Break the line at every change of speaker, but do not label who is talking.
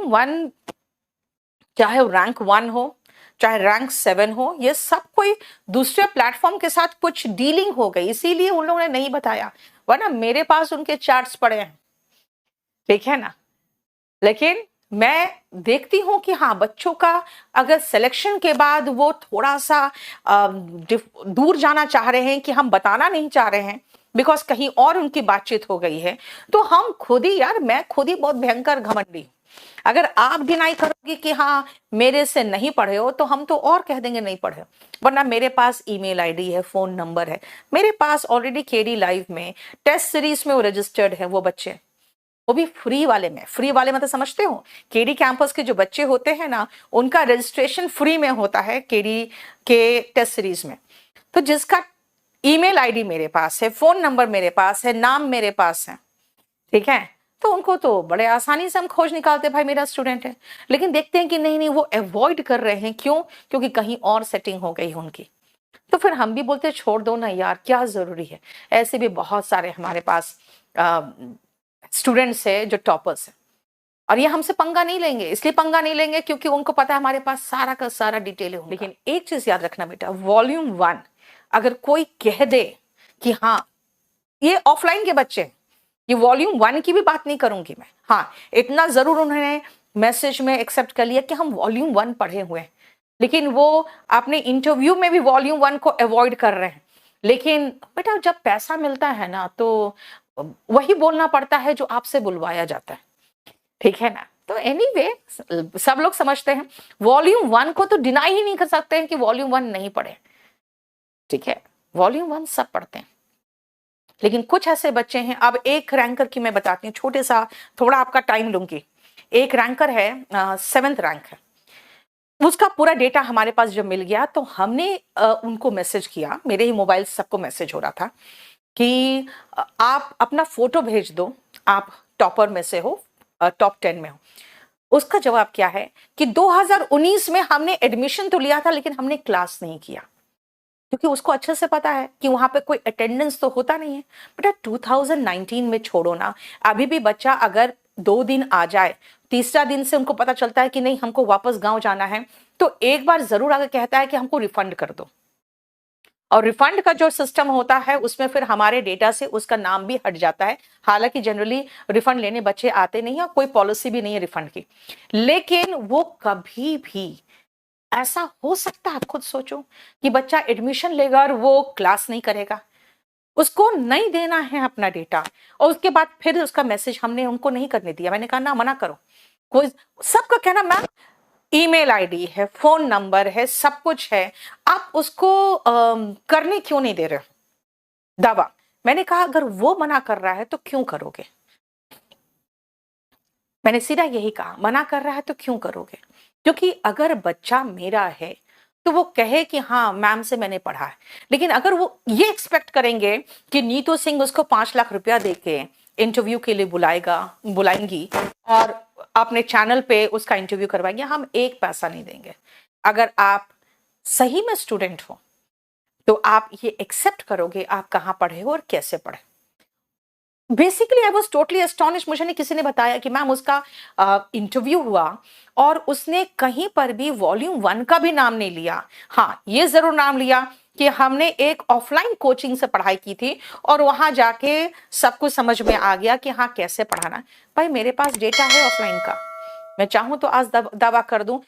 Volume 1 चाहे rank 1 हो, चाहे रैंक 7 हो, ये सब कोई दूसरे प्लेटफॉर्म के साथ कुछ डीलिंग हो गई, इसीलिए उन लोगों ने नहीं बताया, वरना मेरे पास उनके चार्ट्स पड़े हैं, ठीक है ना। लेकिन मैं देखती हूँ कि हाँ, बच्चों का अगर सिलेक्शन के बाद वो थोड़ा सा दूर जाना चाह रहे हैं, कि हम बताना नहीं चाह रहे हैं बिकॉज कहीं और उनकी बातचीत हो गई है, तो हम खुद ही, यार मैं खुद ही बहुत भयंकर घमंडी, अगर आप डिनाई करोगे कि हाँ मेरे से नहीं पढ़े हो, तो हम तो और कह देंगे नहीं पढ़े हो। वरना मेरे पास ईमेल आईडी है, फोन नंबर है, मेरे पास ऑलरेडी केडी लाइव में टेस्ट सीरीज में वो रजिस्टर्ड है वो बच्चे, वो भी फ्री वाले में। फ्री वाले मतलब समझते हो, केडी कैंपस के जो बच्चे होते हैं ना, उनका रजिस्ट्रेशन फ्री में होता है केडी के टेस्ट सीरीज में। तो जिसका ईमेल आईडी मेरे पास है, फोन नंबर मेरे पास है, नाम मेरे पास है, ठीक है, तो उनको तो बड़े आसानी से हम खोज निकालते, भाई मेरा स्टूडेंट है। लेकिन देखते हैं कि नहीं नहीं, वो अवॉइड कर रहे हैं, क्यों? क्योंकि कहीं और सेटिंग हो गई उनकी। तो फिर हम भी बोलते छोड़ दो ना यार, क्या जरूरी है। ऐसे भी बहुत सारे हमारे पास स्टूडेंट्स है जो टॉपर्स है, और ये हमसे पंगा नहीं लेंगे, इसलिए पंगा नहीं लेंगे क्योंकि उनको पता है हमारे पास सारा का सारा डिटेल है। लेकिन एक चीज याद रखना बेटा, वॉल्यूम 1 अगर कोई कह दे कि हाँ ये ऑफलाइन के बच्चे, ये वॉल्यूम 1 की भी बात नहीं करूंगी मैं, हाँ इतना जरूर उन्होंने मैसेज में एक्सेप्ट कर लिया कि हम वॉल्यूम 1 पढ़े हुए हैं, लेकिन वो अपने इंटरव्यू में भी वॉल्यूम 1 को अवॉइड कर रहे हैं। लेकिन बेटा जब पैसा मिलता है ना, तो वही बोलना पड़ता है जो आपसे बुलवाया जाता है, ठीक है ना। तो एनीवे सब लोग समझते हैं वॉल्यूम 1 को, तो डिनाई ही नहीं कर सकते हैं कि वॉल्यूम 1 नहीं पढ़े, ठीक है, वॉल्यूम 1 सब पढ़ते हैं। लेकिन कुछ ऐसे बच्चे हैं, अब एक रैंकर की मैं बताती हूँ, छोटे सा थोड़ा आपका टाइम लूंगी। एक रैंकर है, 7th रैंक है, उसका पूरा डेटा हमारे पास जब मिल गया तो हमने उनको मैसेज किया, मेरे ही मोबाइल से सबको मैसेज हो रहा था कि आप अपना फोटो भेज दो, आप टॉपर में से हो, टॉप 10 में हो। उसका जवाब क्या है कि 2019 में हमने एडमिशन तो लिया था, लेकिन हमने क्लास नहीं किया, क्योंकि उसको अच्छे से पता है कि वहां पे कोई अटेंडेंस तो होता नहीं है। बेटा 2019 में छोड़ो ना, अभी भी बच्चा अगर 2 दिन आ जाए, तीसरा दिन से उनको पता चलता है कि नहीं हमको वापस गांव जाना है, तो एक बार जरूर आगे कहता है कि हमको रिफंड कर दो। और रिफंड का जो सिस्टम होता है उसमें फिर हमारे डेटा से उसका नाम भी हट जाता है। हालांकि जनरली रिफंड लेने बच्चे आते नहीं है, कोई पॉलिसी भी नहीं है रिफंड की, लेकिन वो कभी भी ऐसा हो सकता है, खुद सोचो कि बच्चा एडमिशन लेगा और वो क्लास नहीं करेगा, उसको नहीं देना है अपना डेटा, और उसके बाद फिर उसका मैसेज हमने उनको नहीं करने दिया। मैंने कहा ना, मना करो। कोई सबका कहना मैम ईमेल आईडी है, फोन नंबर है, सब कुछ है, आप उसको करने क्यों नहीं दे रहे हो दावा। मैंने कहा अगर वो मना कर रहा है तो क्यों करोगे, मैंने सीधा यही कहा, मना कर रहा है तो क्यों करोगे। क्योंकि अगर बच्चा मेरा है तो वो कहे कि हाँ मैम से मैंने पढ़ा है, लेकिन अगर वो ये एक्सपेक्ट करेंगे कि नीतू सिंह उसको 5 लाख रुपया देके इंटरव्यू के लिए बुलाएंगी और अपने चैनल पे उसका इंटरव्यू करवाएंगे, हम एक पैसा नहीं देंगे। अगर आप सही में स्टूडेंट हो तो आप ये एक्सेप्ट करोगे आप कहाँ पढ़े हो और कैसे पढ़े। Basically I was totally astonish, मुझे नहीं किसी ने बताया कि मैम उसका इंटरव्यू हुआ और उसने कहीं पर भी वॉल्यूम 1 का भी नाम नहीं लिया। हाँ ये जरूर नाम लिया कि हमने एक ऑफलाइन कोचिंग से पढ़ाई की थी और वहां जाके सब कुछ समझ में आ गया कि हाँ कैसे पढ़ाना। भाई मेरे पास डेटा है ऑफलाइन का, मैं चाहूं तो आज दावा कर दूं